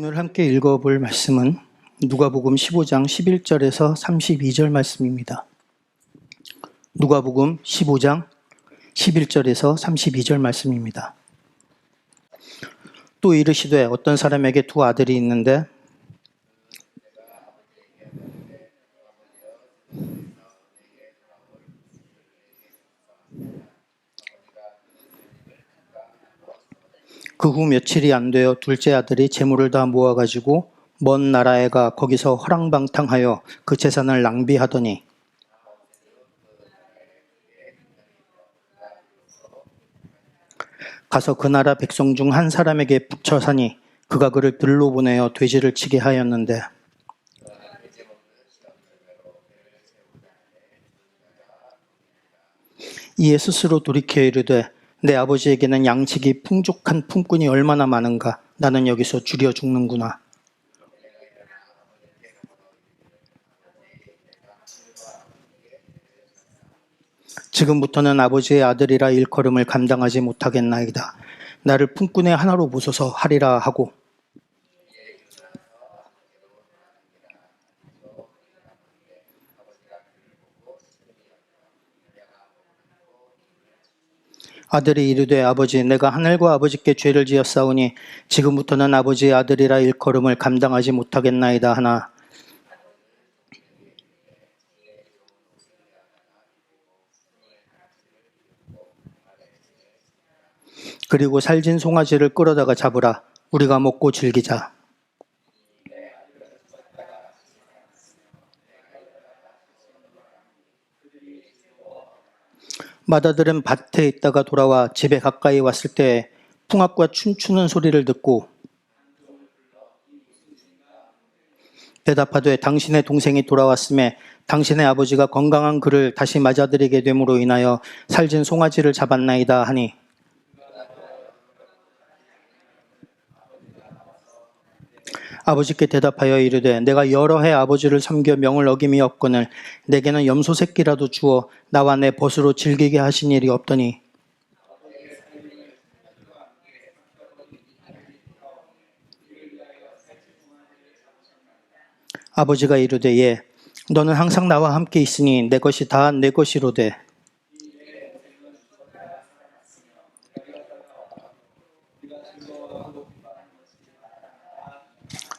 오늘 함께 읽어볼 말씀은 누가복음 15장 11절에서 32절 말씀입니다. 누가복음 15장 11절에서 32절 말씀입니다. 또 이르시되 어떤 사람에게 두 아들이 있는데 그 후 며칠이 안 되어 둘째 아들이 재물을 다 모아가지고 먼 나라에 가 거기서 허랑방탕하여 그 재산을 낭비하더니 가서 그 나라 백성 중 한 사람에게 붙여 사니 그가 그를 들로 보내어 돼지를 치게 하였는데 이에 스스로 돌이켜 이르되 내 아버지에게는 양식이 풍족한 품꾼이 얼마나 많은가. 나는 여기서 줄여 죽는구나. 지금부터는 아버지의 아들이라 일컬음을 감당하지 못하겠나이다. 나를 품꾼의 하나로 보소서 하리라 하고 아들이 이르되 아버지 내가 하늘과 아버지께 죄를 지었사오니 지금부터는 아버지의 아들이라 일컬음을 감당하지 못하겠나이다 하나 그리고 살진 송아지를 끌어다가 잡으라. 우리가 먹고 즐기자. 맏아들은 밭에 있다가 돌아와 집에 가까이 왔을 때 풍악과 춤추는 소리를 듣고 대답하되 당신의 동생이 돌아왔음에 당신의 아버지가 건강한 그를 다시 맞아들이게 됨으로 인하여 살진 송아지를 잡았나이다 하니 아버지께 대답하여 이르되 내가 여러 해 아버지를 섬겨 명을 어김이 없거늘 내게는 염소 새끼라도 주어 나와 내 벗으로 즐기게 하신 일이 없더니 아버지가 이르되 예 너는 항상 나와 함께 있으니 내 것이 다 내 것이로되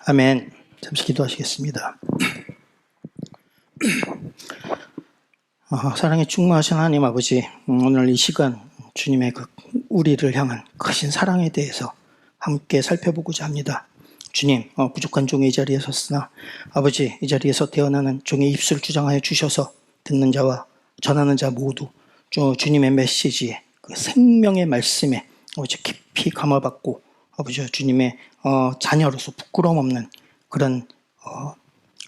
아멘. 잠시 기도하시겠습니다. 사랑에 충만하신 하나님 아버지, 오늘 이 시간 주님의 그 우리를 향한 크신 사랑에 대해서 함께 살펴보고자 합니다. 주님, 부족한 종의 이 자리에 섰으나 아버지 이 자리에서 태어나는 종의 입술 주장하여 주셔서 듣는 자와 전하는 자 모두 주님의 메시지에 그 생명의 말씀에 아버지 깊이 감화받고 아버지 주님의 자녀로서 부끄러움 없는 그런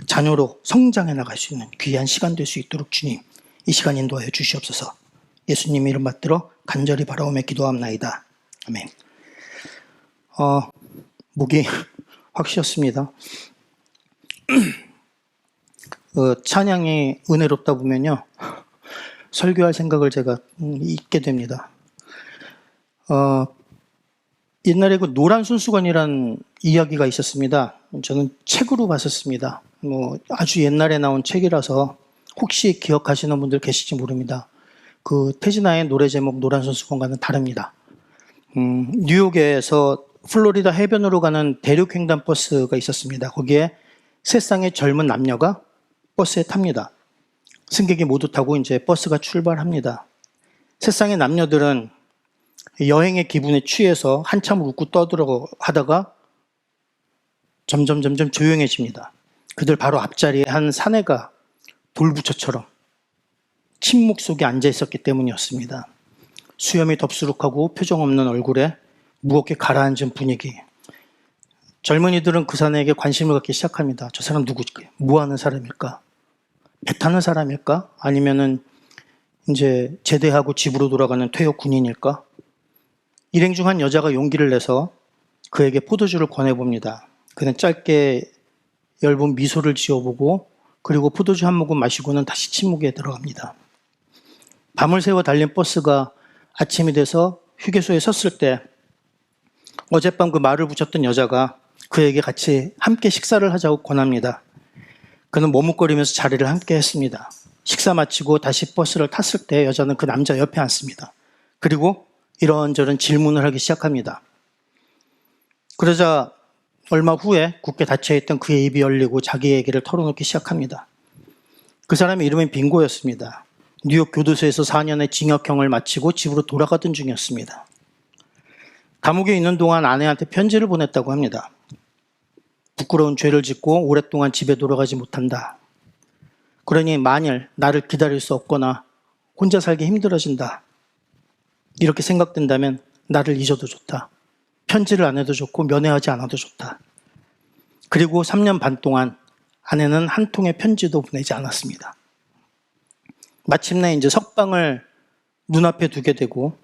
자녀로 성장해 나갈 수 있는 귀한 시간 될 수 있도록 주님 이 시간 인도하여 주시옵소서. 예수님 이름 받들어 간절히 바라오며 기도합나이다. 아멘. 목이 확 쉬었습니다. 찬양이 은혜롭다 보면요 설교할 생각을 제가 잊게 됩니다. 옛날에 그 노란 손수건이란 이야기가 있었습니다. 저는 책으로 봤었습니다. 아주 옛날에 나온 책이라서 혹시 기억하시는 분들 계실지 모릅니다. 그 태진아의 노래 제목 노란 손수건과는 다릅니다. 뉴욕에서 플로리다 해변으로 가는 대륙횡단 버스가 있었습니다. 거기에 세 쌍의 젊은 남녀가 버스에 탑니다. 승객이 모두 타고 이제 버스가 출발합니다. 세 쌍의 남녀들은 여행의 기분에 취해서 한참 웃고 떠들어 하다가 점점 조용해집니다. 그들 바로 앞자리에 한 사내가 돌부처처럼 침묵 속에 앉아 있었기 때문이었습니다. 수염이 덥수룩하고 표정 없는 얼굴에 무겁게 가라앉은 분위기. 젊은이들은 그 사내에게 관심을 갖기 시작합니다. 저 사람 누구지? 뭐 하는 사람일까? 배 타는 사람일까? 아니면은 이제 제대하고 집으로 돌아가는 퇴역 군인일까? 일행 중 한 여자가 용기를 내서 그에게 포도주를 권해봅니다. 그는 짧게 엷은 미소를 지어보고 그리고 포도주 한 모금 마시고는 다시 침묵에 들어갑니다. 밤을 새워 달린 버스가 아침이 돼서 휴게소에 섰을 때 어젯밤 그 말을 붙였던 여자가 그에게 같이 함께 식사를 하자고 권합니다. 그는 머뭇거리면서 자리를 함께 했습니다. 식사 마치고 다시 버스를 탔을 때 여자는 그 남자 옆에 앉습니다. 그리고 이런저런 질문을 하기 시작합니다. 그러자 얼마 후에 굳게 닫혀있던 그의 입이 열리고 자기 얘기를 털어놓기 시작합니다. 그 사람의 이름은 빙고였습니다. 뉴욕 교도소에서 4년의 징역형을 마치고 집으로 돌아가던 중이었습니다. 감옥에 있는 동안 아내한테 편지를 보냈다고 합니다. 부끄러운 죄를 짓고 오랫동안 집에 돌아가지 못한다. 그러니 만일 나를 기다릴 수 없거나 혼자 살기 힘들어진다. 이렇게 생각된다면 나를 잊어도 좋다. 편지를 안 해도 좋고 면회하지 않아도 좋다. 그리고 3년 반 동안 아내는 한 통의 편지도 보내지 않았습니다. 마침내 이제 석방을 눈앞에 두게 되고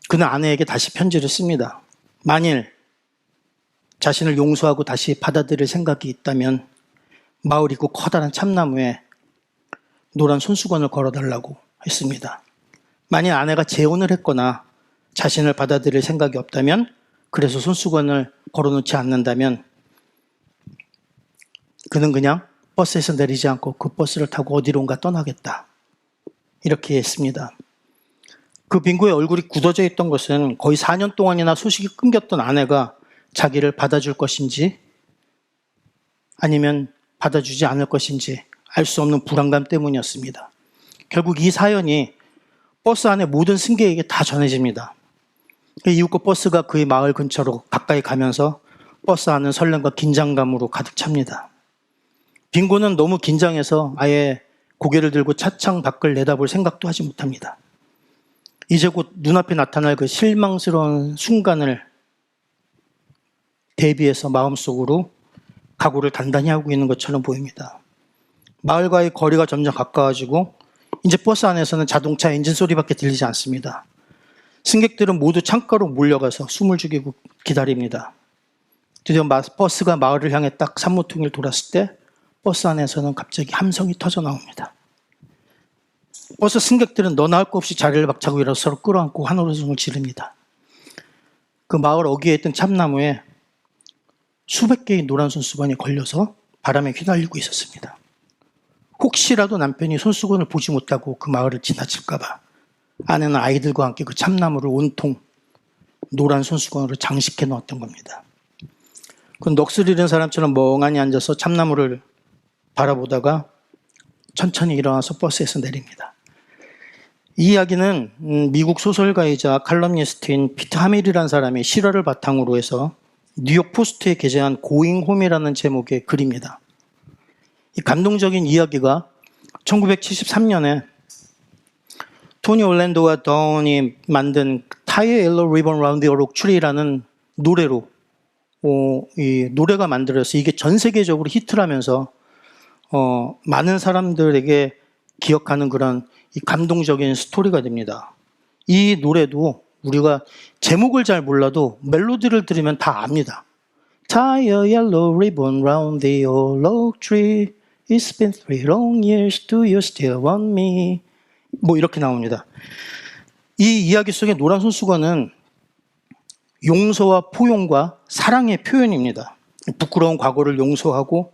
그는 아내에게 다시 편지를 씁니다. 만일 자신을 용서하고 다시 받아들일 생각이 있다면 마을 입구 커다란 참나무에 노란 손수건을 걸어달라고 했습니다. 만일 아내가 재혼을 했거나 자신을 받아들일 생각이 없다면, 그래서 손수건을 걸어놓지 않는다면 그는 그냥 버스에서 내리지 않고 그 버스를 타고 어디론가 떠나겠다. 이렇게 했습니다. 그 빙고의 얼굴이 굳어져 있던 것은 거의 4년 동안이나 소식이 끊겼던 아내가 자기를 받아줄 것인지 아니면 받아주지 않을 것인지 알 수 없는 불안감 때문이었습니다. 결국 이 사연이 버스 안에 모든 승객에게 다 전해집니다. 이윽고 버스가 그의 마을 근처로 가까이 가면서 버스 안은 설렘과 긴장감으로 가득 찹니다. 빙고는 너무 긴장해서 아예 고개를 들고 차창 밖을 내다볼 생각도 하지 못합니다. 이제 곧 눈앞에 나타날 그 실망스러운 순간을 대비해서 마음속으로 각오를 단단히 하고 있는 것처럼 보입니다. 마을과의 거리가 점점 가까워지고 이제 버스 안에서는 자동차 엔진 소리밖에 들리지 않습니다. 승객들은 모두 창가로 몰려가서 숨을 죽이고 기다립니다. 드디어 버스가 마을을 향해 딱 산모퉁이를 돌았을 때 버스 안에서는 갑자기 함성이 터져 나옵니다. 버스 승객들은 너나 할 것 없이 자리를 박차고 일어서 서로 끌어안고 환호성을 지릅니다. 그 마을 어귀에 있던 참나무에 수백 개의 노란 손수건이 걸려서 바람에 휘날리고 있었습니다. 혹시라도 남편이 손수건을 보지 못하고 그 마을을 지나칠까 봐 아내는 아이들과 함께 그 참나무를 온통 노란 손수건으로 장식해 놓았던 겁니다. 그 넋을 잃은 사람처럼 멍하니 앉아서 참나무를 바라보다가 천천히 일어나서 버스에서 내립니다. 이 이야기는 미국 소설가이자 칼럼니스트인 피트 하밀이라는 사람의 실화를 바탕으로 해서 뉴욕 포스트에 게재한 고잉 홈이라는 제목의 글입니다. 이 감동적인 이야기가 1973년에 토니 올랜도와 던이 만든 Tie a Yellow Ribbon Round the Oak Tree라는 노래로 이 노래가 만들어서 이게 전 세계적으로 히트를 하면서 많은 사람들에게 기억하는 그런 이 감동적인 스토리가 됩니다. 이 노래도 우리가 제목을 잘 몰라도 멜로디를 들으면 다 압니다. Tie a yellow ribbon round the old oak tree. It's been 3 long years. Do you still want me? 뭐 이렇게 나옵니다. 이 이야기 속의 노란 손수건은 용서와 포용과 사랑의 표현입니다. 부끄러운 과거를 용서하고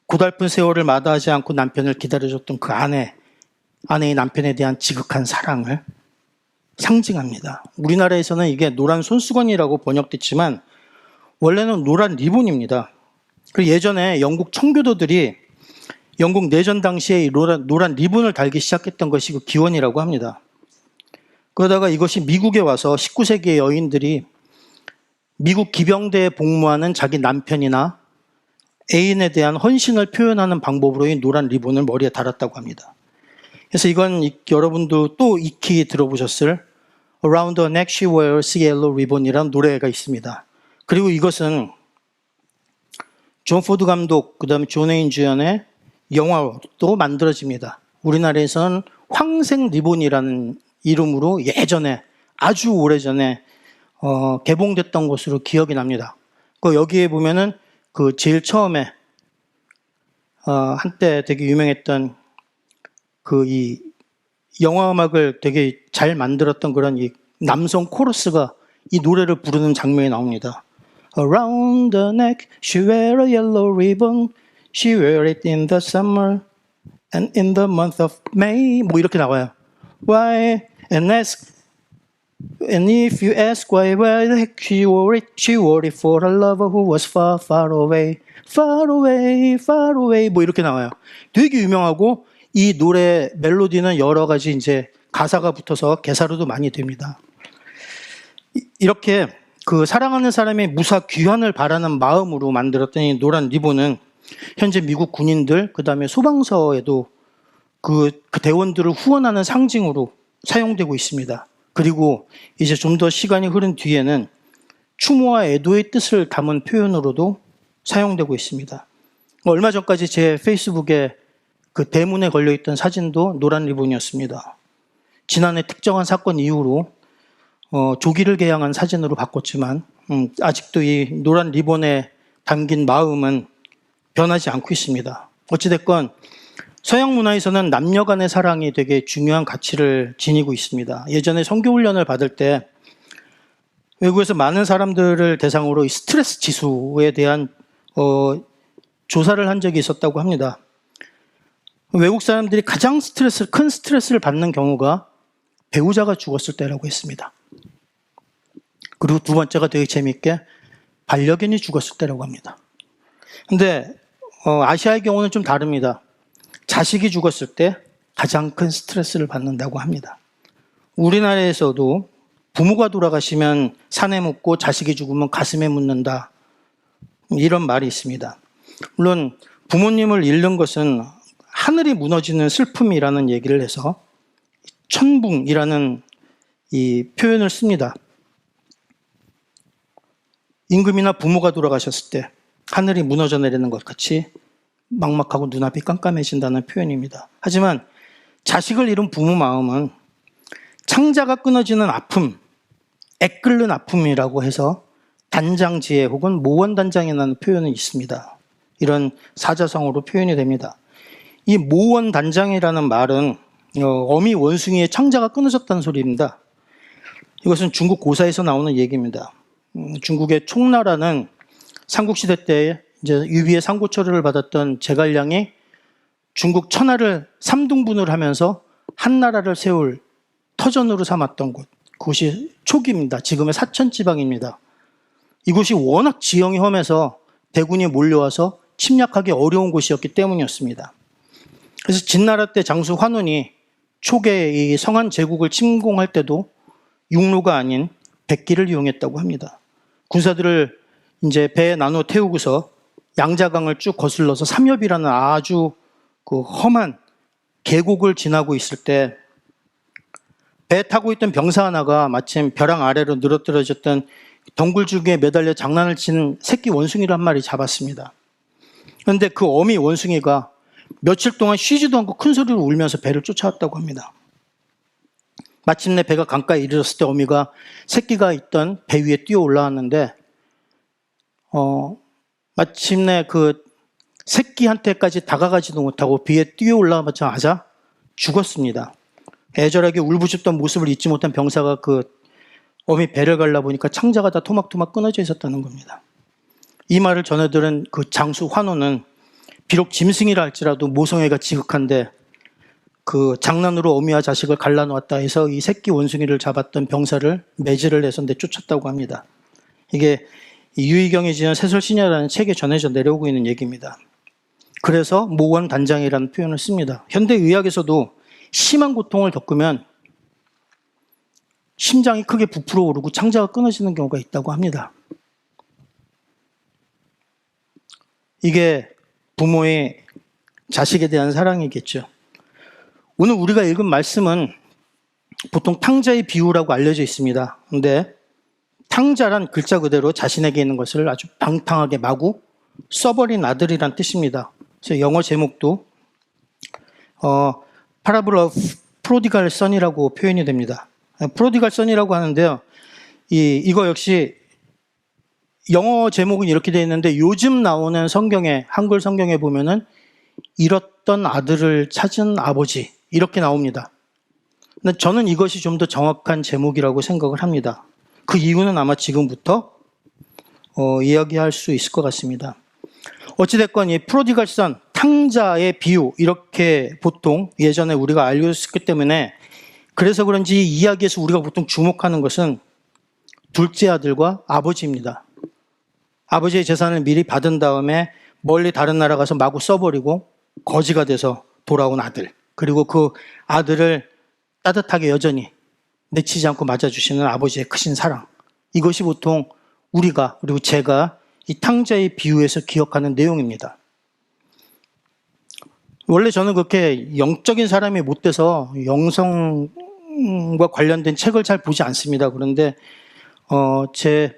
고달픈 세월을 마다하지 않고 남편을 기다려줬던 그 아내의 남편에 대한 지극한 사랑을 상징합니다. 우리나라에서는 이게 노란 손수건이라고 번역됐지만 원래는 노란 리본입니다. 그리고 예전에 영국 청교도들이 영국 내전 당시에 노란 리본을 달기 시작했던 것이 그 기원이라고 합니다. 그러다가 이것이 미국에 와서 19세기의 여인들이 미국 기병대에 복무하는 자기 남편이나 애인에 대한 헌신을 표현하는 방법으로 이 노란 리본을 머리에 달았다고 합니다. 그래서 이건 여러분도 또 익히 들어보셨을 Around the Neck She Wears Yellow Ribbon이라는 노래가 있습니다. 그리고 이것은 존 포드 감독, 그 다음에 존 웨인 주연의 영화도 만들어집니다. 우리나라에서는 황색 리본이라는 이름으로 예전에 아주 오래전에 개봉됐던 것으로 기억이 납니다. 여기에 보면은 그 제일 처음에 한때 되게 유명했던 그 이 영화 음악을 되게 잘 만들었던 그런 이 남성 코러스가 이 노래를 부르는 장면이 나옵니다. Around the neck, she wear a yellow ribbon. She wear it in the summer and in the month of May. 뭐 이렇게 나와요. Why? And if you ask why the heck she wore it for a lover who was far, far away. Far away, far away. 뭐 이렇게 나와요. 되게 유명하고 이 노래 멜로디는 여러 가지 이제 가사가 붙어서 개사로도 많이 됩니다. 이렇게 그 사랑하는 사람의 무사 귀환을 바라는 마음으로 만들었던 이 노란 리본은 현재 미국 군인들, 그 다음에 소방서에도 그 대원들을 후원하는 상징으로 사용되고 있습니다. 그리고 이제 좀 더 시간이 흐른 뒤에는 추모와 애도의 뜻을 담은 표현으로도 사용되고 있습니다. 얼마 전까지 제 페이스북에 그 대문에 걸려있던 사진도 노란 리본이었습니다. 지난해 특정한 사건 이후로 조기를 개양한 사진으로 바꿨지만 아직도 이 노란 리본에 담긴 마음은 변하지 않고 있습니다. 어찌됐건 서양 문화에서는 남녀 간의 사랑이 되게 중요한 가치를 지니고 있습니다. 예전에 선교훈련을 받을 때 외국에서 많은 사람들을 대상으로 이 스트레스 지수에 대한 조사를 한 적이 있었다고 합니다. 외국 사람들이 가장 큰 스트레스를 받는 경우가 배우자가 죽었을 때라고 했습니다. 그리고 두 번째가 되게 재미있게 반려견이 죽었을 때라고 합니다. 근데 아시아의 경우는 좀 다릅니다. 자식이 죽었을 때 가장 큰 스트레스를 받는다고 합니다. 우리나라에서도 부모가 돌아가시면 산에 묻고 자식이 죽으면 가슴에 묻는다. 이런 말이 있습니다. 물론 부모님을 잃는 것은 하늘이 무너지는 슬픔이라는 얘기를 해서 천붕이라는 이 표현을 씁니다. 임금이나 부모가 돌아가셨을 때 하늘이 무너져 내리는 것 같이 막막하고 눈앞이 깜깜해진다는 표현입니다. 하지만 자식을 잃은 부모 마음은 창자가 끊어지는 아픔, 애끓는 아픔이라고 해서 단장지혜 혹은 모원단장이라는 표현이 있습니다. 이런 사자성어로 표현이 됩니다. 이 모원단장이라는 말은 어미 원숭이의 창자가 끊어졌다는 소리입니다. 이것은 중국 고사에서 나오는 얘기입니다. 중국의 총나라는 삼국시대 때 이제 유비의 상고처를 받았던 제갈량이 중국 천하를 3등분을 하면서 한 나라를 세울 터전으로 삼았던 곳, 그곳이 촉입니다. 지금의 사천지방입니다. 이곳이 워낙 지형이 험해서 대군이 몰려와서 침략하기 어려운 곳이었기 때문이었습니다. 그래서 진나라 때 장수 환운이 촉의 이 성한 제국을 침공할 때도 육로가 아닌 백기를 이용했다고 합니다. 군사들을 이제 배에 나눠 태우고서 양자강을 쭉 거슬러서 삼엽이라는 아주 그 험한 계곡을 지나고 있을 때 배 타고 있던 병사 하나가 마침 벼랑 아래로 늘어뜨려졌던 덩굴줄기에 매달려 장난을 치는 새끼 원숭이를 한 마리 잡았습니다. 그런데 그 어미 원숭이가 며칠 동안 쉬지도 않고 큰 소리로 울면서 배를 쫓아왔다고 합니다. 마침내 배가 강가에 이르렀을 때 어미가 새끼가 있던 배 위에 뛰어 올라왔는데 마침내 그 새끼한테까지 다가가지도 못하고 배에 뛰어 올라가자마자 죽었습니다. 애절하게 울부짖던 모습을 잊지 못한 병사가 그 어미 배를 갈라보니까 창자가 다 토막토막 끊어져 있었다는 겁니다. 이 말을 전해들은 그 장수 환호는 비록 짐승이라 할지라도 모성애가 지극한데 그 장난으로 어미와 자식을 갈라놓았다 해서 이 새끼 원숭이를 잡았던 병사를 매질을 해서 내쫓았다고 합니다. 이게 유희경이 지은 세설신야라는 책에 전해져 내려오고 있는 얘기입니다. 그래서 모원단장이라는 표현을 씁니다. 현대의학에서도 심한 고통을 겪으면 심장이 크게 부풀어 오르고 창자가 끊어지는 경우가 있다고 합니다. 이게 부모의 자식에 대한 사랑이겠죠. 오늘 우리가 읽은 말씀은 보통 탕자의 비유라고 알려져 있습니다. 그런데 탕자란 글자 그대로 자신에게 있는 것을 아주 방탕하게 마구 써버린 아들이란 뜻입니다. 그래서 영어 제목도 Parable of Prodigal Son이라고 표현이 됩니다. Prodigal Son이라고 하는데요. 이거 역시 영어 제목은 이렇게 되어 있는데 요즘 나오는 성경에, 한글 성경에 보면은 잃었던 아들을 찾은 아버지 이렇게 나옵니다. 근데 저는 이것이 좀 더 정확한 제목이라고 생각을 합니다. 그 이유는 아마 지금부터 이야기할 수 있을 것 같습니다. 어찌됐건 이 프로디갈 선, 탕자의 비유, 이렇게 보통 예전에 우리가 알고 있었기 때문에 그래서 그런지 이 이야기에서 우리가 보통 주목하는 것은 둘째 아들과 아버지입니다. 아버지의 재산을 미리 받은 다음에 멀리 다른 나라 가서 마구 써버리고 거지가 돼서 돌아온 아들, 그리고 그 아들을 따뜻하게 여전히 내치지 않고 맞아주시는 아버지의 크신 사랑, 이것이 보통 우리가, 그리고 제가 이 탕자의 비유에서 기억하는 내용입니다. 원래 저는 그렇게 영적인 사람이 못 돼서 영성과 관련된 책을 잘 보지 않습니다. 그런데 제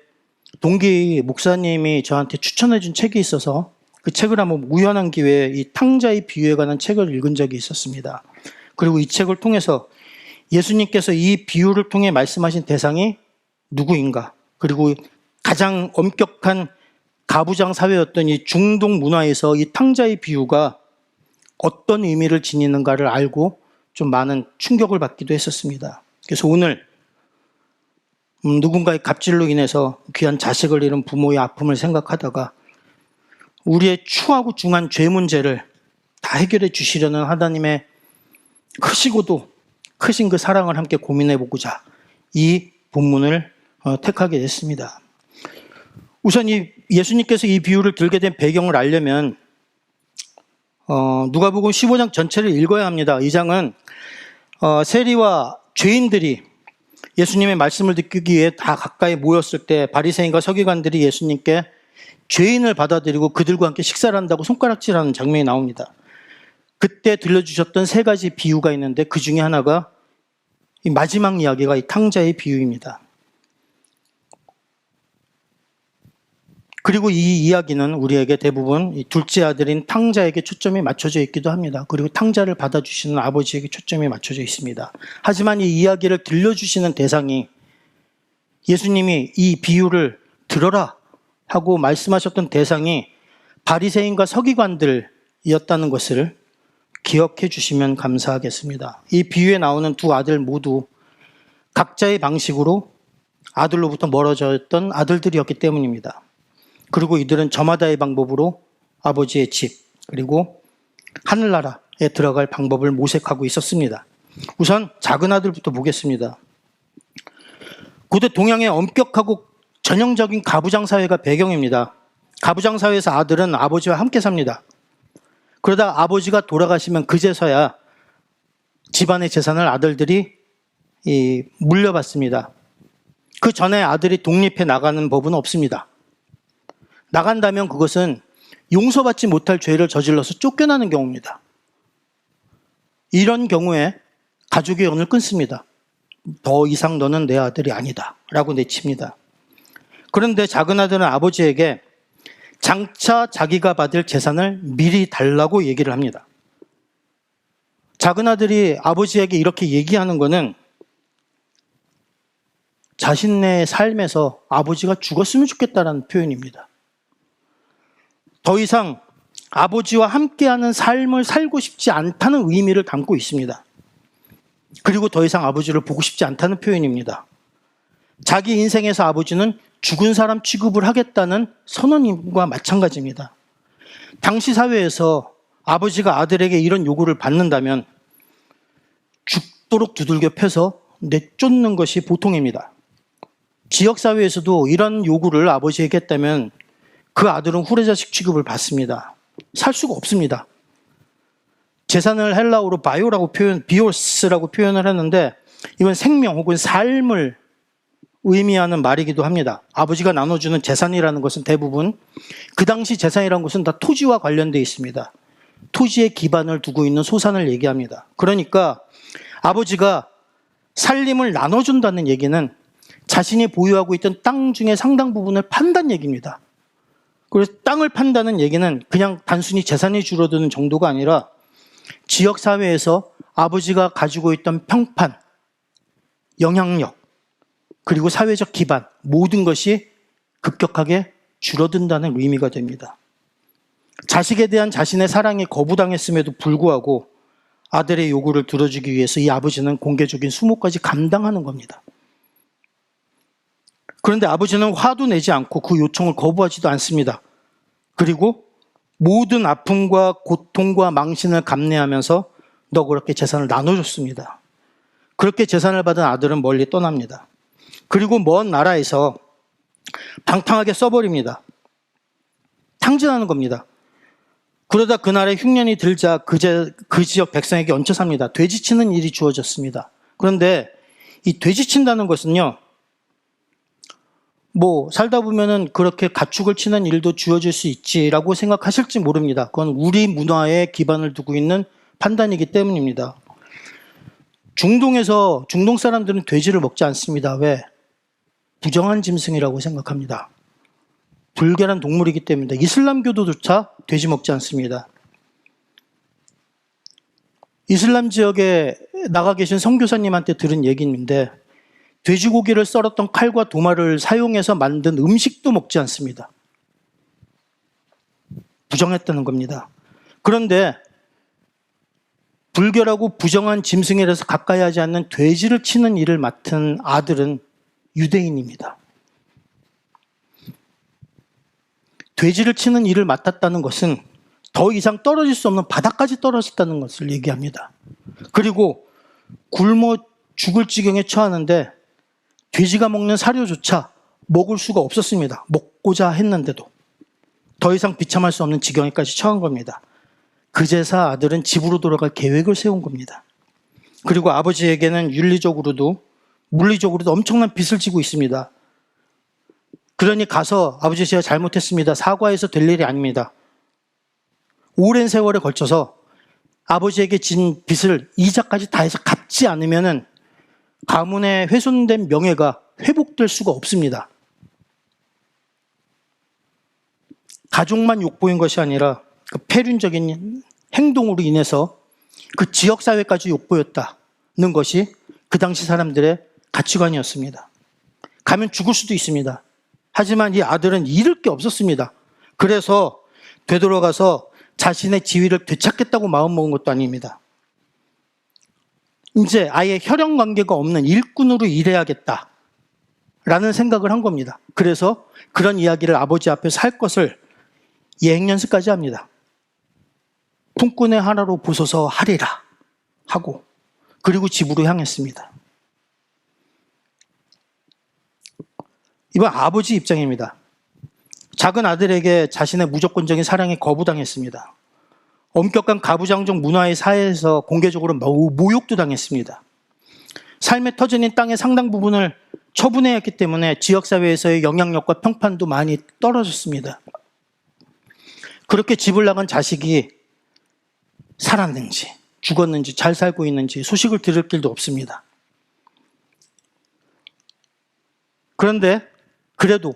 동기 목사님이 저한테 추천해 준 책이 있어서 그 책을 한번 우연한 기회에 이 탕자의 비유에 관한 책을 읽은 적이 있었습니다. 그리고 이 책을 통해서 예수님께서 이 비유를 통해 말씀하신 대상이 누구인가, 그리고 가장 엄격한 가부장 사회였던 이 중동 문화에서 이 탕자의 비유가 어떤 의미를 지니는가를 알고 좀 많은 충격을 받기도 했었습니다. 그래서 오늘 누군가의 갑질로 인해서 귀한 자식을 잃은 부모의 아픔을 생각하다가 우리의 추하고 중한 죄 문제를 다 해결해 주시려는 하나님의 크시고도 크신 그 사랑을 함께 고민해 보고자 이 본문을 택하게 됐습니다. 우선 이 예수님께서 이 비유를 들게 된 배경을 알려면 누가복음 15장 전체를 읽어야 합니다. 이 장은 세리와 죄인들이 예수님의 말씀을 듣기 위해 다 가까이 모였을 때 바리새인과 서기관들이 예수님께 죄인을 받아들이고 그들과 함께 식사를 한다고 손가락질하는 장면이 나옵니다. 그때 들려주셨던 세 가지 비유가 있는데 그 중에 하나가 이 마지막 이야기가 이 탕자의 비유입니다. 그리고 이 이야기는 우리에게 대부분 이 둘째 아들인 탕자에게 초점이 맞춰져 있기도 합니다. 그리고 탕자를 받아주시는 아버지에게 초점이 맞춰져 있습니다. 하지만 이 이야기를 들려주시는 대상이 예수님이 이 비유를 들어라 하고 말씀하셨던 대상이 바리새인과 서기관들이었다는 것을 기억해 주시면 감사하겠습니다. 이 비유에 나오는 두 아들 모두 각자의 방식으로 아들로부터 멀어져 있던 아들들이었기 때문입니다. 그리고 이들은 저마다의 방법으로 아버지의 집, 그리고 하늘나라에 들어갈 방법을 모색하고 있었습니다. 우선 작은 아들부터 보겠습니다. 고대 동양의 엄격하고 전형적인 가부장 사회가 배경입니다. 가부장 사회에서 아들은 아버지와 함께 삽니다. 그러다 아버지가 돌아가시면 그제서야 집안의 재산을 아들들이 물려받습니다. 그 전에 아들이 독립해 나가는 법은 없습니다. 나간다면 그것은 용서받지 못할 죄를 저질러서 쫓겨나는 경우입니다. 이런 경우에 가족의 연을 끊습니다. 더 이상 너는 내 아들이 아니다 라고 내칩니다. 그런데 작은 아들은 아버지에게 장차 자기가 받을 재산을 미리 달라고 얘기를 합니다. 작은 아들이 아버지에게 이렇게 얘기하는 것은 자신의 삶에서 아버지가 죽었으면 좋겠다는 표현입니다. 더 이상 아버지와 함께하는 삶을 살고 싶지 않다는 의미를 담고 있습니다. 그리고 더 이상 아버지를 보고 싶지 않다는 표현입니다. 자기 인생에서 아버지는 죽은 사람 취급을 하겠다는 선언과 마찬가지입니다. 당시 사회에서 아버지가 아들에게 이런 요구를 받는다면 죽도록 두들겨 패서 내쫓는 것이 보통입니다. 지역사회에서도 이런 요구를 아버지에게 했다면 그 아들은 후레자식 취급을 받습니다. 살 수가 없습니다. 재산을 헬라어로 비오스라고 표현을 했는데 이건 생명 혹은 삶을 의미하는 말이기도 합니다. 아버지가 나눠주는 재산이라는 것은 대부분 그 당시 재산이라는 것은 다 토지와 관련되어 있습니다. 토지에 기반을 두고 있는 소산을 얘기합니다. 그러니까 아버지가 살림을 나눠준다는 얘기는 자신이 보유하고 있던 땅 중에 상당 부분을 판다는 얘기입니다. 그래서 땅을 판다는 얘기는 그냥 단순히 재산이 줄어드는 정도가 아니라 지역사회에서 아버지가 가지고 있던 평판, 영향력, 그리고 사회적 기반, 모든 것이 급격하게 줄어든다는 의미가 됩니다. 자식에 대한 자신의 사랑에 거부당했음에도 불구하고 아들의 요구를 들어주기 위해서 이 아버지는 공개적인 수모까지 감당하는 겁니다. 그런데 아버지는 화도 내지 않고 그 요청을 거부하지도 않습니다. 그리고 모든 아픔과 고통과 망신을 감내하면서 너그럽게 재산을 나눠줬습니다. 그렇게 재산을 받은 아들은 멀리 떠납니다. 그리고 먼 나라에서 방탕하게 써버립니다. 탕진하는 겁니다. 그러다 그 나라에 흉년이 들자 그 지역 백성에게 얹혀 삽니다. 돼지치는 일이 주어졌습니다. 그런데 이 돼지친다는 것은요, 살다 보면은 그렇게 가축을 치는 일도 주어질 수 있지라고 생각하실지 모릅니다. 그건 우리 문화에 기반을 두고 있는 판단이기 때문입니다. 중동 사람들은 돼지를 먹지 않습니다. 왜? 부정한 짐승이라고 생각합니다. 불결한 동물이기 때문입니다. 이슬람교도조차 돼지 먹지 않습니다. 이슬람 지역에 나가 계신 선교사님한테 들은 얘기인데 돼지고기를 썰었던 칼과 도마를 사용해서 만든 음식도 먹지 않습니다. 부정했다는 겁니다. 그런데 불결하고 부정한 짐승이라서 가까이 하지 않는 돼지를 치는 일을 맡은 아들은 유대인입니다. 돼지를 치는 일을 맡았다는 것은 더 이상 떨어질 수 없는 바닥까지 떨어졌다는 것을 얘기합니다. 그리고 굶어 죽을 지경에 처하는데 돼지가 먹는 사료조차 먹을 수가 없었습니다. 먹고자 했는데도 더 이상 비참할 수 없는 지경에까지 처한 겁니다. 그제서 아들은 집으로 돌아갈 계획을 세운 겁니다. 그리고 아버지에게는 윤리적으로도 물리적으로도 엄청난 빚을 지고 있습니다. 그러니 가서 아버지 제가 잘못했습니다. 사과해서 될 일이 아닙니다. 오랜 세월에 걸쳐서 아버지에게 진 빚을 이자까지 다 해서 갚지 않으면은 가문의 훼손된 명예가 회복될 수가 없습니다. 가족만 욕보인 것이 아니라 그 폐륜적인 행동으로 인해서 그 지역사회까지 욕보였다는 것이 그 당시 사람들의 가치관이었습니다. 가면 죽을 수도 있습니다. 하지만 이 아들은 잃을 게 없었습니다. 그래서 되돌아가서 자신의 지위를 되찾겠다고 마음먹은 것도 아닙니다. 이제 아예 혈연 관계가 없는 일꾼으로 일해야겠다라는 생각을 한 겁니다. 그래서 그런 이야기를 아버지 앞에서 할 것을 예행연습까지 합니다. 품꾼의 하나로 보소서 하리라 하고 그리고 집으로 향했습니다. 이번 아버지 입장입니다. 작은 아들에게 자신의 무조건적인 사랑에 거부당했습니다. 엄격한 가부장적 문화의 사회에서 공개적으로 모욕도 당했습니다. 삶의 터전인 땅의 상당 부분을 처분해야 했기 때문에 지역사회에서의 영향력과 평판도 많이 떨어졌습니다. 그렇게 집을 나간 자식이 살았는지 죽었는지 잘 살고 있는지 소식을 들을 길도 없습니다. 그런데 그래도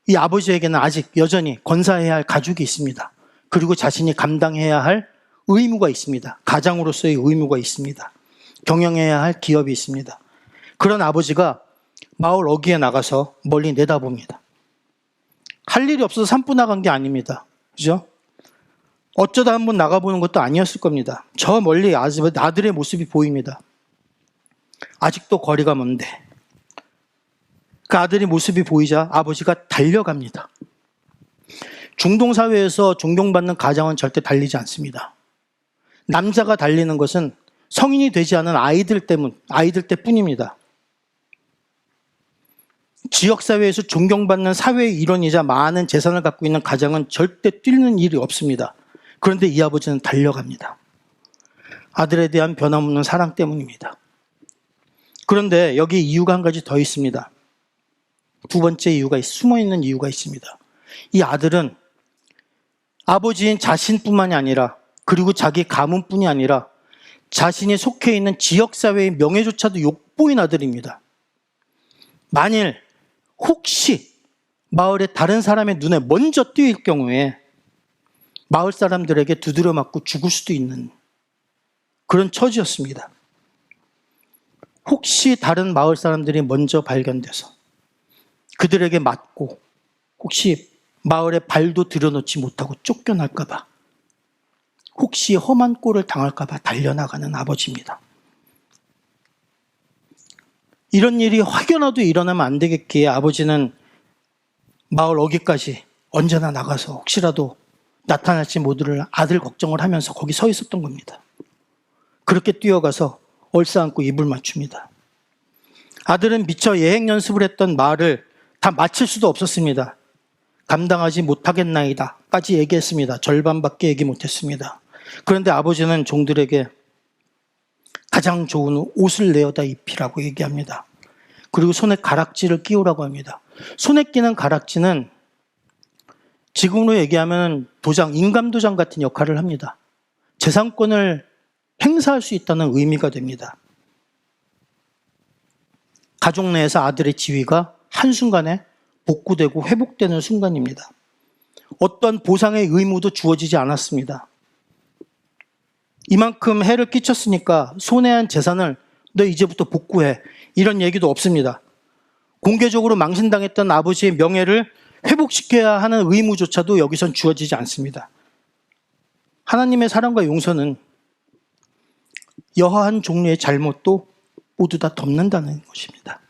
이 아버지에게는 아직 여전히 건사해야 할 가족이 있습니다. 그리고 자신이 감당해야 할 의무가 있습니다. 가장으로서의 의무가 있습니다. 경영해야 할 기업이 있습니다. 그런 아버지가 마을 어귀에 나가서 멀리 내다봅니다. 할 일이 없어서 산보 나간 게 아닙니다. 그죠? 어쩌다 한번 나가보는 것도 아니었을 겁니다. 저 멀리 아들의 모습이 보입니다. 아직도 거리가 먼데 그 아들의 모습이 보이자 아버지가 달려갑니다. 중동 사회에서 존경받는 가장은 절대 달리지 않습니다. 남자가 달리는 것은 성인이 되지 않은 아이들 때뿐입니다. 지역사회에서 존경받는 사회의 일원이자 많은 재산을 갖고 있는 가장은 절대 뛰는 일이 없습니다. 그런데 이 아버지는 달려갑니다. 아들에 대한 변함없는 사랑 때문입니다. 그런데 여기 이유가 한 가지 더 있습니다. 두 번째 이유가 숨어있는 이유가 있습니다. 이 아들은 아버지인 자신뿐만이 아니라 그리고 자기 가문뿐이 아니라 자신이 속해 있는 지역사회의 명예조차도 욕보인 아들입니다. 만일 혹시 마을의 다른 사람의 눈에 먼저 띄일 경우에 마을 사람들에게 두드려 맞고 죽을 수도 있는 그런 처지였습니다. 혹시 다른 마을 사람들이 먼저 발견돼서 그들에게 맞고 혹시 마을에 발도 들여놓지 못하고 쫓겨날까 봐 혹시 험한 꼴을 당할까 봐 달려나가는 아버지입니다. 이런 일이 확연하도 일어나면 안 되겠기에 아버지는 마을 어귀까지 언제나 나가서 혹시라도 나타날지 모를 아들 걱정을 하면서 거기 서 있었던 겁니다. 그렇게 뛰어가서 얼싸안고 입을 맞춥니다. 아들은 미처 예행 연습을 했던 말을 다 마칠 수도 없었습니다. 감당하지 못하겠나이다 까지 얘기했습니다. 절반밖에 얘기 못했습니다. 그런데 아버지는 종들에게 가장 좋은 옷을 내어다 입히라고 얘기합니다. 그리고 손에 가락지를 끼우라고 합니다. 손에 끼는 가락지는 지금으로 얘기하면 도장, 인감도장 같은 역할을 합니다. 재산권을 행사할 수 있다는 의미가 됩니다. 가족 내에서 아들의 지위가 한순간에 복구되고 회복되는 순간입니다. 어떤 보상의 의무도 주어지지 않았습니다. 이만큼 해를 끼쳤으니까 손해한 재산을 너 이제부터 복구해. 이런 얘기도 없습니다. 공개적으로 망신당했던 아버지의 명예를 회복시켜야 하는 의무조차도 여기선 주어지지 않습니다. 하나님의 사랑과 용서는 여하한 종류의 잘못도 모두 다 덮는다는 것입니다.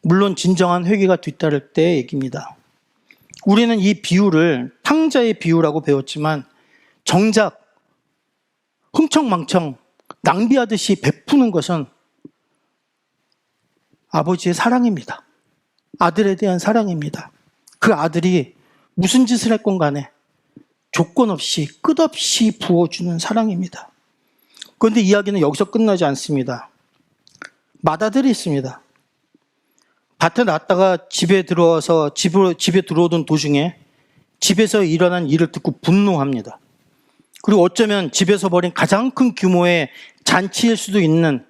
물론 진정한 회개가 뒤따를 때의 얘기입니다. 우리는 이 비유를 탕자의 비유라고 배웠지만 정작 흥청망청 낭비하듯이 베푸는 것은 아버지의 사랑입니다. 아들에 대한 사랑입니다. 그 아들이 무슨 짓을 했건 간에 조건 없이 끝없이 부어주는 사랑입니다. 그런데 이야기는 여기서 끝나지 않습니다. 맏아들이 있습니다. 밭에 나왔다가 집에 들어와서 집에 들어오던 도중에 집에서 일어난 일을 듣고 분노합니다. 그리고 어쩌면 집에서 벌인 가장 큰 규모의 잔치일 수도 있는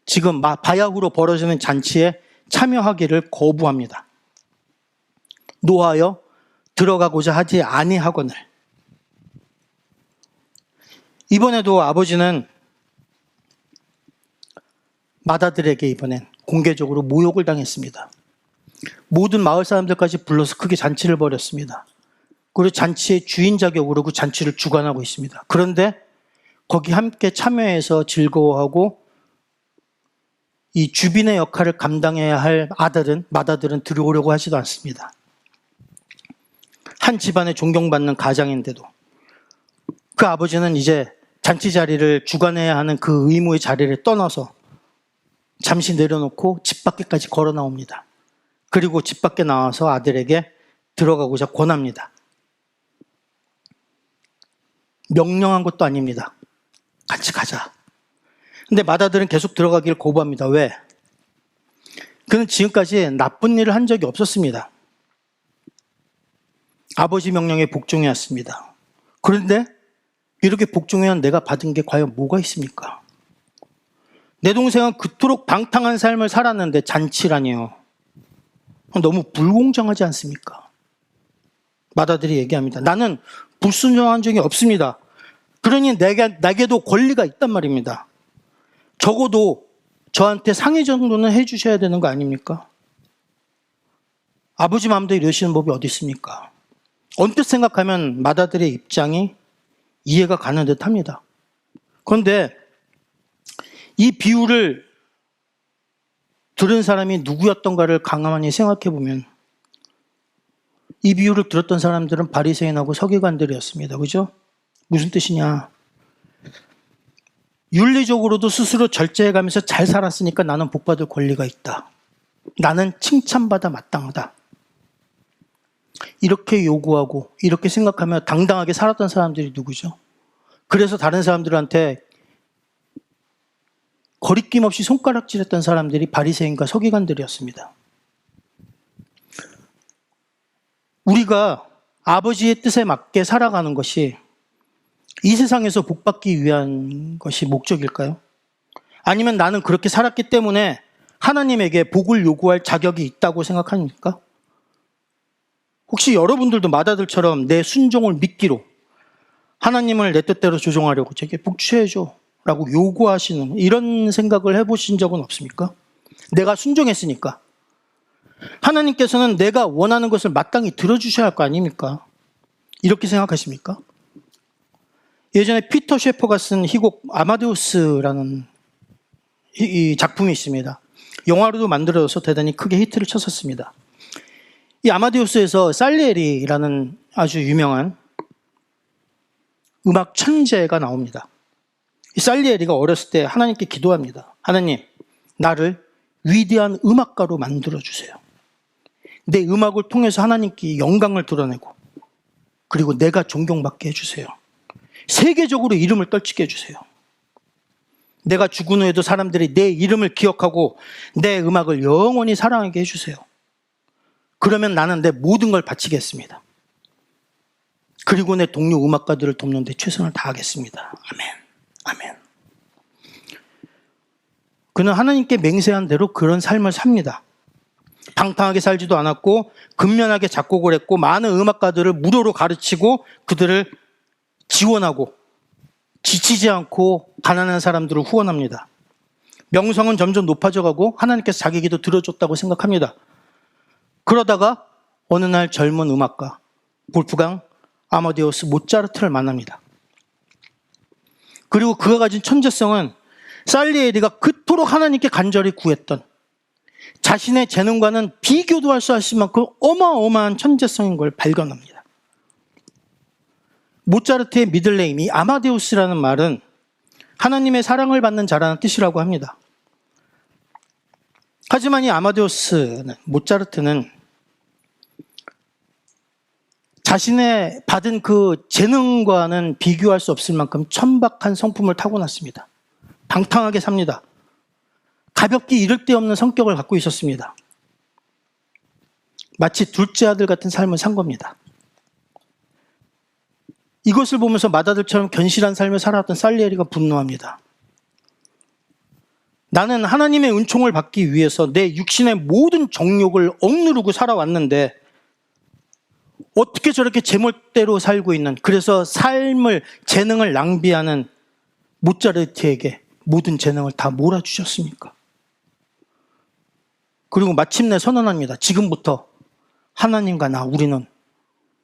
지금 바야흐로 벌어지는 잔치에 참여하기를 거부합니다. 노하여 들어가고자 하지 아니하거늘. 이번에도 아버지는 맏아들에게 이번엔 공개적으로 모욕을 당했습니다. 모든 마을 사람들까지 불러서 크게 잔치를 벌였습니다. 그리고 잔치의 주인 자격으로 그 잔치를 주관하고 있습니다. 그런데 거기 함께 참여해서 즐거워하고 이 주빈의 역할을 감당해야 할 맏아들은 들어오려고 하지도 않습니다. 한 집안에 존경받는 가장인데도 그 아버지는 이제 잔치 자리를 주관해야 하는 그 의무의 자리를 떠나서 잠시 내려놓고 집 밖에까지 걸어 나옵니다. 그리고 집 밖에 나와서 아들에게 들어가고자 권합니다. 명령한 것도 아닙니다. 같이 가자. 근데 맏아들은 계속 들어가기를 거부합니다. 왜? 그는 지금까지 나쁜 일을 한 적이 없었습니다. 아버지 명령에 복종해왔습니다. 그런데 이렇게 복종해온 내가 받은 게 과연 뭐가 있습니까? 내 동생은 그토록 방탕한 삶을 살았는데 잔치라니요. 너무 불공정하지 않습니까? 맏아들이 얘기합니다. 나는 불순종한 적이 없습니다. 그러니 내게도 권리가 있단 말입니다. 적어도 저한테 상의 정도는 해주셔야 되는 거 아닙니까? 아버지 마음대로 이러시는 법이 어디 있습니까? 언뜻 생각하면 맏아들의 입장이 이해가 가는 듯 합니다. 그런데 이 비유를 들은 사람이 누구였던가를 가만히 생각해 보면 이 비유를 들었던 사람들은 바리새인하고 서기관들이었습니다. 그죠? 무슨 뜻이냐? 윤리적으로도 스스로 절제해가면서 잘 살았으니까 나는 복받을 권리가 있다. 나는 칭찬받아 마땅하다. 이렇게 요구하고 이렇게 생각하며 당당하게 살았던 사람들이 누구죠? 그래서 다른 사람들한테 거리낌 없이 손가락질했던 사람들이 바리새인과 서기관들이었습니다. 우리가 아버지의 뜻에 맞게 살아가는 것이 이 세상에서 복받기 위한 것이 목적일까요? 아니면 나는 그렇게 살았기 때문에 하나님에게 복을 요구할 자격이 있다고 생각합니까? 혹시 여러분들도 맏아들처럼 내 순종을 믿기로 하나님을 내 뜻대로 조종하려고 제게 복 취해줘 라고 요구하시는 이런 생각을 해보신 적은 없습니까? 내가 순종했으니까. 하나님께서는 내가 원하는 것을 마땅히 들어주셔야 할 거 아닙니까? 이렇게 생각하십니까? 예전에 피터 셰퍼가 쓴 희곡 아마데우스라는 이 작품이 있습니다. 영화로도 만들어져서 대단히 크게 히트를 쳤었습니다. 이 아마데우스에서 살리에리라는 아주 유명한 음악 천재가 나옵니다. 이 살리에리가 어렸을 때 하나님께 기도합니다. 하나님, 나를 위대한 음악가로 만들어주세요. 내 음악을 통해서 하나님께 영광을 드러내고 그리고 내가 존경받게 해주세요. 세계적으로 이름을 떨치게 해주세요. 내가 죽은 후에도 사람들이 내 이름을 기억하고 내 음악을 영원히 사랑하게 해주세요. 그러면 나는 내 모든 걸 바치겠습니다. 그리고 내 동료 음악가들을 돕는 데 최선을 다하겠습니다. 아멘. 아멘. 그는 하나님께 맹세한 대로 그런 삶을 삽니다. 방탕하게 살지도 않았고 근면하게 작곡을 했고 많은 음악가들을 무료로 가르치고 그들을 지원하고 지치지 않고 가난한 사람들을 후원합니다. 명성은 점점 높아져가고 하나님께서 자기 기도 들어줬다고 생각합니다. 그러다가 어느 날 젊은 음악가 볼프강 아마데우스 모차르트를 만납니다. 그리고 그가 가진 천재성은 살리에리가 그토록 하나님께 간절히 구했던 자신의 재능과는 비교도 할 수 없을 만큼 어마어마한 천재성인 걸 발견합니다. 모차르트의 미들네임이 아마데우스라는 말은 하나님의 사랑을 받는 자라는 뜻이라고 합니다. 하지만 이 모차르트는 자신의 받은 그 재능과는 비교할 수 없을 만큼 천박한 성품을 타고났습니다. 방탕하게 삽니다. 가볍게 이를 데 없는 성격을 갖고 있었습니다. 마치 둘째 아들 같은 삶을 산 겁니다. 이것을 보면서 맏아들처럼 견실한 삶을 살아왔던 살리에리가 분노합니다. 나는 하나님의 은총을 받기 위해서 내 육신의 모든 정욕을 억누르고 살아왔는데 어떻게 저렇게 제멋대로 살고 있는, 그래서 삶을, 재능을 낭비하는 모차르트에게 모든 재능을 다 몰아주셨습니까? 그리고 마침내 선언합니다. 지금부터 하나님과 우리는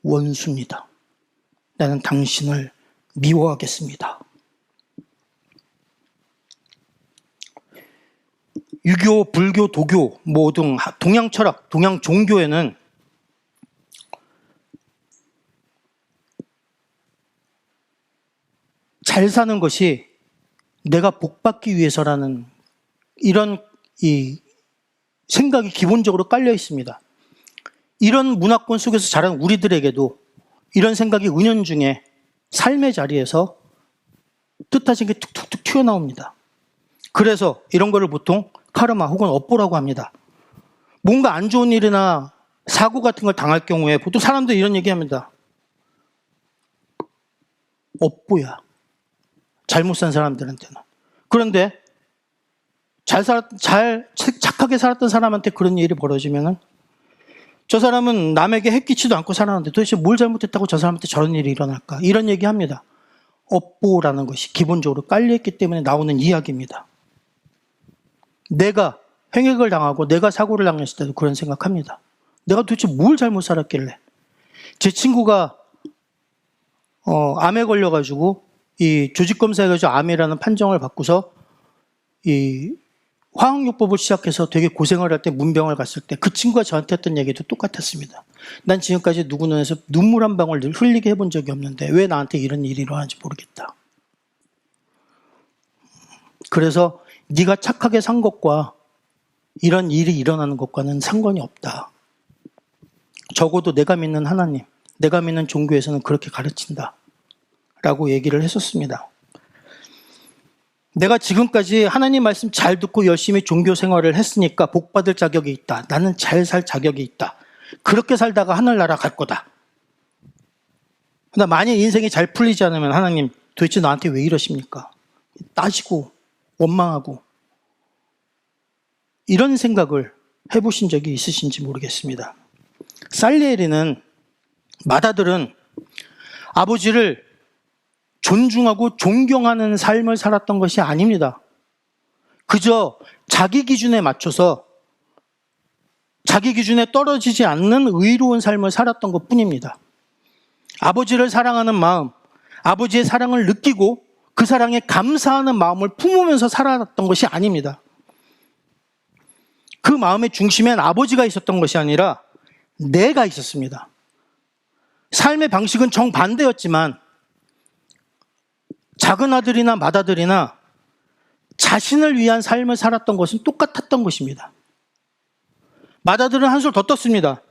원수입니다. 나는 당신을 미워하겠습니다. 유교, 불교, 도교 모든 동양 철학, 동양 종교에는 잘 사는 것이 내가 복받기 위해서라는 이런 생각이 기본적으로 깔려 있습니다. 이런 문화권 속에서 자란 우리들에게도 이런 생각이 은연중에 삶의 자리에서 뜻하신 게 툭툭툭 튀어나옵니다. 그래서 이런 거를 보통 카르마 혹은 업보라고 합니다. 뭔가 안 좋은 일이나 사고 같은 걸 당할 경우에 보통 사람들이 이런 얘기합니다. 업보야. 잘못 산 사람들한테는. 그런데 착하게 살았던 사람한테 그런 일이 벌어지면은 저 사람은 남에게 해끼지도 않고 살았는데 도대체 뭘 잘못했다고 저 사람한테 저런 일이 일어날까? 이런 얘기합니다. 업보라는 것이 기본적으로 깔려있기 때문에 나오는 이야기입니다. 내가 횡액을 당하고 내가 사고를 당했을 때도 그런 생각합니다. 내가 도대체 뭘 잘못 살았길래. 제 친구가 암에 걸려가지고 이 조직검사해가지고 암이라는 판정을 받고서 이 화학요법을 시작해서 되게 고생을 할 때 문병을 갔을 때 그 친구가 저한테 했던 얘기도 똑같았습니다. 난 지금까지 누구 눈에서 눈물 한 방울 흘리게 해본 적이 없는데 왜 나한테 이런 일이 일어나는지 모르겠다. 그래서 네가 착하게 산 것과 이런 일이 일어나는 것과는 상관이 없다. 적어도 내가 믿는 하나님, 내가 믿는 종교에서는 그렇게 가르친다. 라고 얘기를 했었습니다. 내가 지금까지 하나님 말씀 잘 듣고 열심히 종교 생활을 했으니까 복받을 자격이 있다. 나는 잘 살 자격이 있다. 그렇게 살다가 하늘나라 갈 거다. 그러나 만약 인생이 잘 풀리지 않으면 하나님 도대체 나한테 왜 이러십니까? 따지고 원망하고 이런 생각을 해보신 적이 있으신지 모르겠습니다. 살리에리는 맏아들은 아버지를 존중하고 존경하는 삶을 살았던 것이 아닙니다. 그저 자기 기준에 맞춰서 자기 기준에 떨어지지 않는 의로운 삶을 살았던 것뿐입니다. 아버지를 사랑하는 마음, 아버지의 사랑을 느끼고 그 사랑에 감사하는 마음을 품으면서 살아왔던 것이 아닙니다. 그 마음의 중심엔 아버지가 있었던 것이 아니라 내가 있었습니다. 삶의 방식은 정반대였지만 작은 아들이나 맏아들이나 자신을 위한 삶을 살았던 것은 똑같았던 것입니다. 맏아들은 한술 더 떴습니다.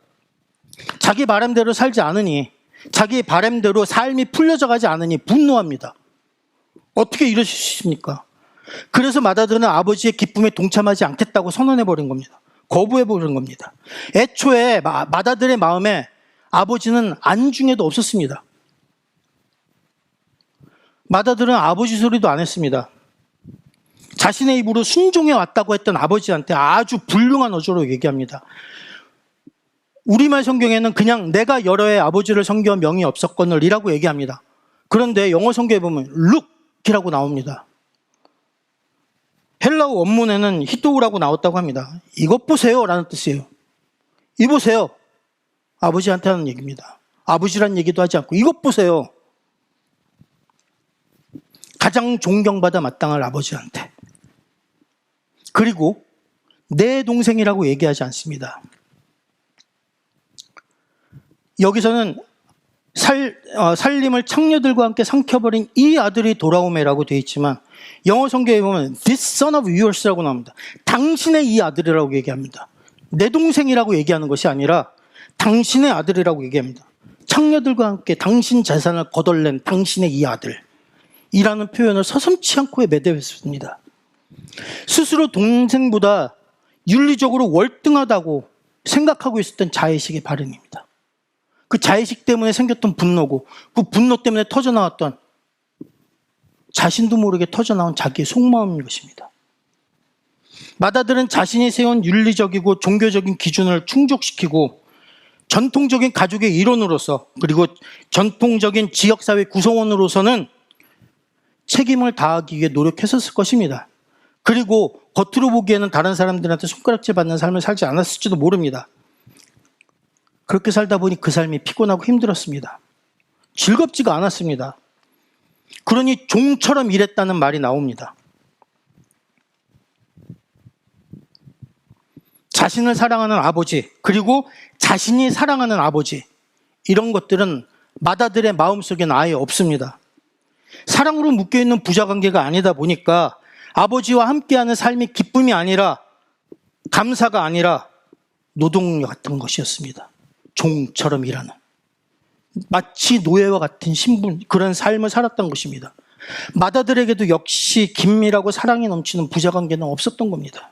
자기 바람대로 살지 않으니, 자기 바람대로 삶이 풀려져 가지 않으니 분노합니다. 어떻게 이러실 수 있습니까? 그래서 맏아들은 아버지의 기쁨에 동참하지 않겠다고 선언해버린 겁니다. 거부해버린 겁니다. 애초에 맏아들의 마음에 아버지는 안중에도 없었습니다. 맏아들은 아버지 소리도 안 했습니다. 자신의 입으로 순종해 왔다고 했던 아버지한테 아주 불능한 어조로 얘기합니다. 우리말 성경에는 그냥 내가 여러 해 아버지를 섬겨 명이 없었거늘이라고 얘기합니다. 그런데 영어 성경에 보면 look이라고 나옵니다. 헬라어 원문에는 히토우라고 나왔다고 합니다. 이것 보세요 라는 뜻이에요. 이 보세요. 아버지한테 하는 얘기입니다. 아버지란 얘기도 하지 않고 이것 보세요. 가장 존경받아 마땅할 아버지한테. 그리고 내 동생이라고 얘기하지 않습니다. 여기서는 살림을 창녀들과 함께 삼켜버린 이 아들이 돌아오매라고 되어 있지만 영어 성경에 보면 This son of yours라고 나옵니다. 당신의 이 아들이라고 얘기합니다. 내 동생이라고 얘기하는 것이 아니라 당신의 아들이라고 얘기합니다. 창녀들과 함께 당신 재산을 거덜낸 당신의 이 아들 이라는 표현을 서슴지 않고 매대했습니다. 스스로 동생보다 윤리적으로 월등하다고 생각하고 있었던 자의식의 발현입니다. 그 자의식 때문에 생겼던 분노고 그 분노 때문에 터져나왔던 자신도 모르게 터져나온 자기의 속마음인 것입니다. 맏아들은 자신이 세운 윤리적이고 종교적인 기준을 충족시키고 전통적인 가족의 일원으로서 그리고 전통적인 지역사회 구성원으로서는 책임을 다하기 위해 노력했었을 것입니다. 그리고 겉으로 보기에는 다른 사람들한테 손가락질 받는 삶을 살지 않았을지도 모릅니다. 그렇게 살다 보니 그 삶이 피곤하고 힘들었습니다. 즐겁지가 않았습니다. 그러니 종처럼 일했다는 말이 나옵니다. 자신을 사랑하는 아버지, 그리고 자신이 사랑하는 아버지, 이런 것들은 맏아들의 마음속에는 아예 없습니다. 사랑으로 묶여있는 부자관계가 아니다 보니까 아버지와 함께하는 삶이 기쁨이 아니라 감사가 아니라 노동 같은 것이었습니다. 종처럼 일하는 마치 노예와 같은 신분 그런 삶을 살았던 것입니다. 맏아들에게도 역시 긴밀하고 사랑이 넘치는 부자관계는 없었던 겁니다.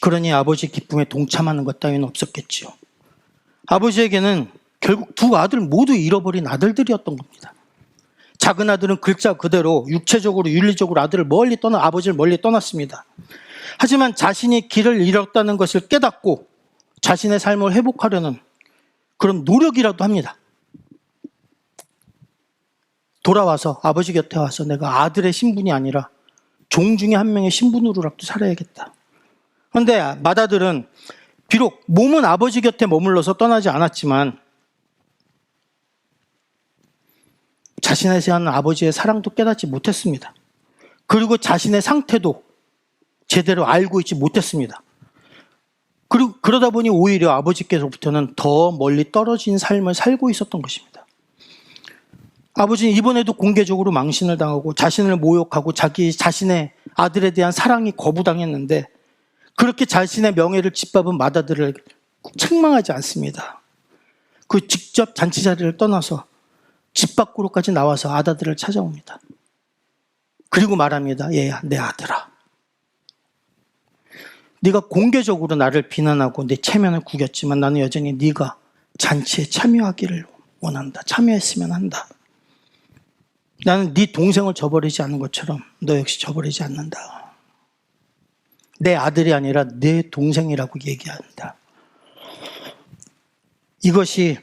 그러니 아버지 기쁨에 동참하는 것 따위는 없었겠지요. 아버지에게는 결국 두 아들 모두 잃어버린 아들들이었던 겁니다. 작은 아들은 글자 그대로 육체적으로 윤리적으로 아버지를 멀리 떠났습니다. 하지만 자신이 길을 잃었다는 것을 깨닫고 자신의 삶을 회복하려는 그런 노력이라도 합니다. 돌아와서 아버지 곁에 와서 내가 아들의 신분이 아니라 종 중에 한 명의 신분으로라도 살아야겠다. 그런데 맏아들은 비록 몸은 아버지 곁에 머물러서 떠나지 않았지만 자신에 대한 아버지의 사랑도 깨닫지 못했습니다. 그리고 자신의 상태도 제대로 알고 있지 못했습니다. 그리고 그러다 보니 오히려 아버지께서부터는 더 멀리 떨어진 삶을 살고 있었던 것입니다. 아버지는 이번에도 공개적으로 망신을 당하고 자신을 모욕하고 자신의 아들에 대한 사랑이 거부당했는데 그렇게 자신의 명예를 짓밟은 맏아들을 책망하지 않습니다. 그 직접 잔치 자리를 떠나서 집 밖으로까지 나와서 아들을 찾아옵니다. 그리고 말합니다. 얘야, 내 아들아. 네가 공개적으로 나를 비난하고 내 체면을 구겼지만 나는 여전히 네가 잔치에 참여하기를 원한다. 참여했으면 한다. 나는 네 동생을 저버리지 않는 것처럼 너 역시 저버리지 않는다. 내 아들이 아니라 내 동생이라고 얘기한다. 이것이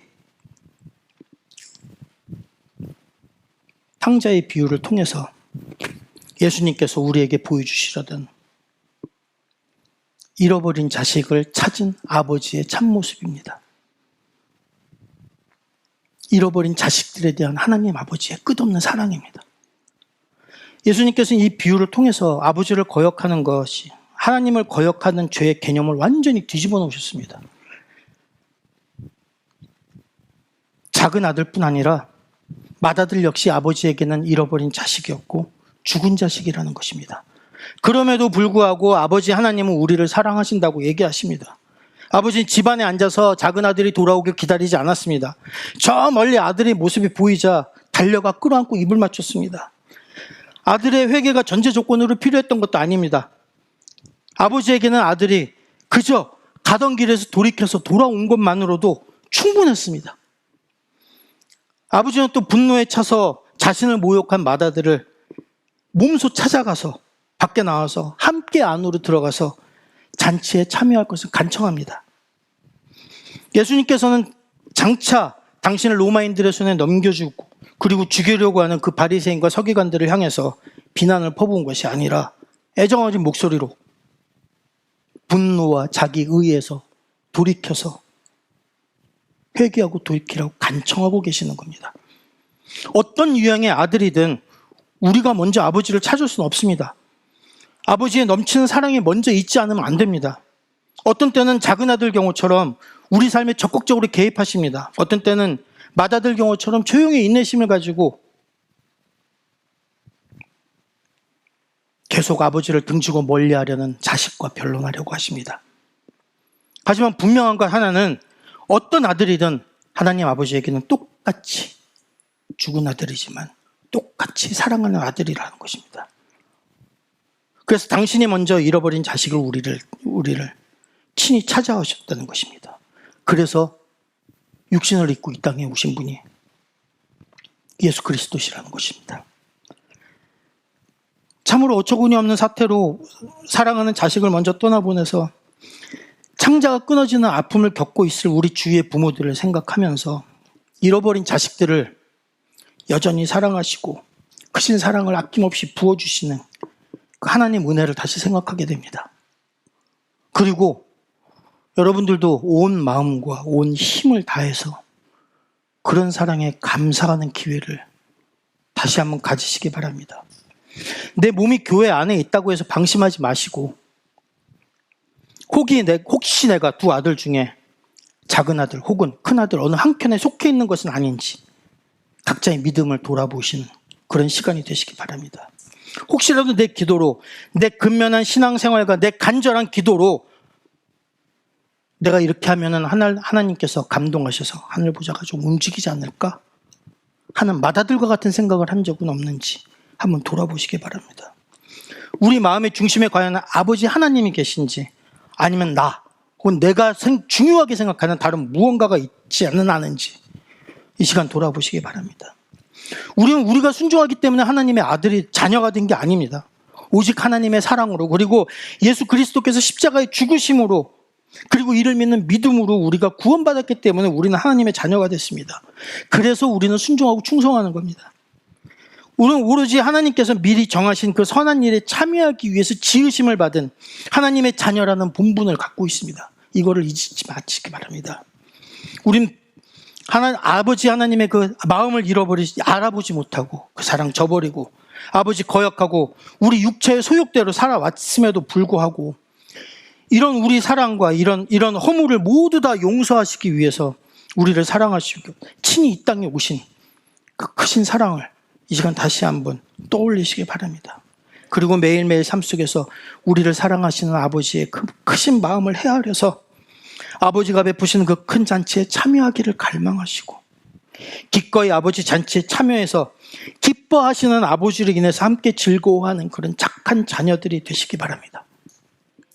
탕자의 비유를 통해서 예수님께서 우리에게 보여주시려던 잃어버린 자식을 찾은 아버지의 참모습입니다. 잃어버린 자식들에 대한 하나님 아버지의 끝없는 사랑입니다. 예수님께서는 이 비유를 통해서 아버지를 거역하는 것이 하나님을 거역하는 죄의 개념을 완전히 뒤집어 놓으셨습니다. 작은 아들뿐 아니라 맏아들 역시 아버지에게는 잃어버린 자식이었고 죽은 자식이라는 것입니다. 그럼에도 불구하고 아버지 하나님은 우리를 사랑하신다고 얘기하십니다. 아버지는 집안에 앉아서 작은 아들이 돌아오길 기다리지 않았습니다. 저 멀리 아들의 모습이 보이자 달려가 끌어안고 입을 맞췄습니다. 아들의 회개가 전제 조건으로 필요했던 것도 아닙니다. 아버지에게는 아들이 그저 가던 길에서 돌이켜서 돌아온 것만으로도 충분했습니다. 아버지는 또 분노에 차서 자신을 모욕한 맏아들을 몸소 찾아가서 밖에 나와서 함께 안으로 들어가서 잔치에 참여할 것을 간청합니다. 예수님께서는 장차 당신을 로마인들의 손에 넘겨주고 그리고 죽이려고 하는 그 바리새인과 서기관들을 향해서 비난을 퍼부은 것이 아니라 애정 어린 목소리로 분노와 자기 의에서 돌이켜서 회개하고 돌이키라고 간청하고 계시는 겁니다. 어떤 유형의 아들이든 우리가 먼저 아버지를 찾을 수는 없습니다. 아버지의 넘치는 사랑이 먼저 있지 않으면 안 됩니다. 어떤 때는 작은 아들 경우처럼 우리 삶에 적극적으로 개입하십니다. 어떤 때는 맏아들 경우처럼 조용히 인내심을 가지고 계속 아버지를 등지고 멀리하려는 자식과 변론하려고 하십니다. 하지만 분명한 것 하나는 어떤 아들이든 하나님 아버지에게는 똑같이 죽은 아들이지만 똑같이 사랑하는 아들이라는 것입니다. 그래서 당신이 먼저 잃어버린 자식을 우리를 친히 찾아오셨다는 것입니다. 그래서 육신을 입고 이 땅에 오신 분이 예수 그리스도시라는 것입니다. 참으로 어처구니 없는 사태로 사랑하는 자식을 먼저 떠나보내서 창자가 끊어지는 아픔을 겪고 있을 우리 주위의 부모들을 생각하면서 잃어버린 자식들을 여전히 사랑하시고 크신 사랑을 아낌없이 부어주시는 그 하나님 은혜를 다시 생각하게 됩니다. 그리고 여러분들도 온 마음과 온 힘을 다해서 그런 사랑에 감사하는 기회를 다시 한번 가지시기 바랍니다. 내 몸이 교회 안에 있다고 해서 방심하지 마시고 혹시 내가 두 아들 중에 작은 아들 혹은 큰 아들 어느 한켠에 속해 있는 것은 아닌지 각자의 믿음을 돌아보시는 그런 시간이 되시기 바랍니다. 혹시라도 내 기도로, 내 근면한 신앙생활과 내 간절한 기도로 내가 이렇게 하면은 하나님께서 감동하셔서 하늘 보좌가 좀 움직이지 않을까 하는 맏아들과 같은 생각을 한 적은 없는지 한번 돌아보시기 바랍니다. 우리 마음의 중심에 과연 아버지 하나님이 계신지 아니면 나 혹은 내가 중요하게 생각하는 다른 무언가가 있지 않은지 이 시간 돌아보시기 바랍니다. 우리는 우리가 순종하기 때문에 하나님의 아들이 자녀가 된 게 아닙니다. 오직 하나님의 사랑으로 그리고 예수 그리스도께서 십자가의 죽으심으로 그리고 이를 믿는 믿음으로 우리가 구원받았기 때문에 우리는 하나님의 자녀가 됐습니다. 그래서 우리는 순종하고 충성하는 겁니다. 우리는 오로지 하나님께서 미리 정하신 그 선한 일에 참여하기 위해서 지으심을 받은 하나님의 자녀라는 본분을 갖고 있습니다. 이거를 잊지 마시기 바랍니다. 우린 아버지 하나님의 그 마음을 알아보지 못하고 그 사랑 저버리고 아버지 거역하고 우리 육체의 소욕대로 살아왔음에도 불구하고 이런 우리 사랑과 이런 허물을 모두 다 용서하시기 위해서 우리를 사랑하시고 친히 이 땅에 오신 그 크신 사랑을 이 시간 다시 한번 떠올리시기 바랍니다. 그리고 매일매일 삶 속에서 우리를 사랑하시는 아버지의 그 크신 마음을 헤아려서 아버지가 베푸시는 그 큰 잔치에 참여하기를 갈망하시고 기꺼이 아버지 잔치에 참여해서 기뻐하시는 아버지를 인해서 함께 즐거워하는 그런 착한 자녀들이 되시기 바랍니다.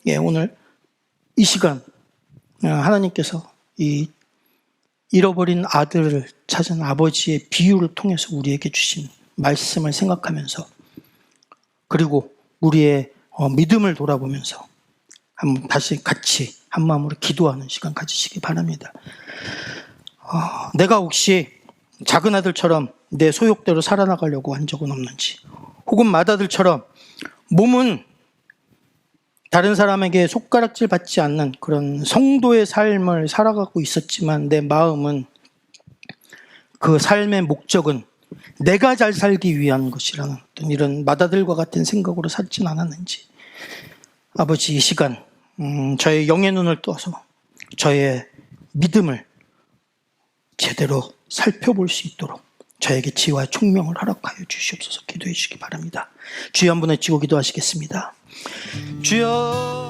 예, 오늘 이 시간 하나님께서 이 잃어버린 아들을 찾은 아버지의 비유를 통해서 우리에게 주신 말씀을 생각하면서 그리고 우리의 믿음을 돌아보면서 한번 다시 같이 한 마음으로 기도하는 시간 가지시기 바랍니다. 내가 혹시 작은 아들처럼 내 소욕대로 살아나가려고 한 적은 없는지 혹은 맏아들처럼 몸은 다른 사람에게 손가락질 받지 않는 그런 성도의 삶을 살아가고 있었지만 내 마음은 그 삶의 목적은 내가 잘 살기 위한 것이라는 어떤 이런 마다들과 같은 생각으로 살진 않았는지 아버지 이 시간 저의 영의 눈을 떠서 저의 믿음을 제대로 살펴볼 수 있도록 저에게 지혜와 총명을 허락하여 주시옵소서. 기도해 주시기 바랍니다. 주여 한 분의 찍고 기도하시겠습니다. 주여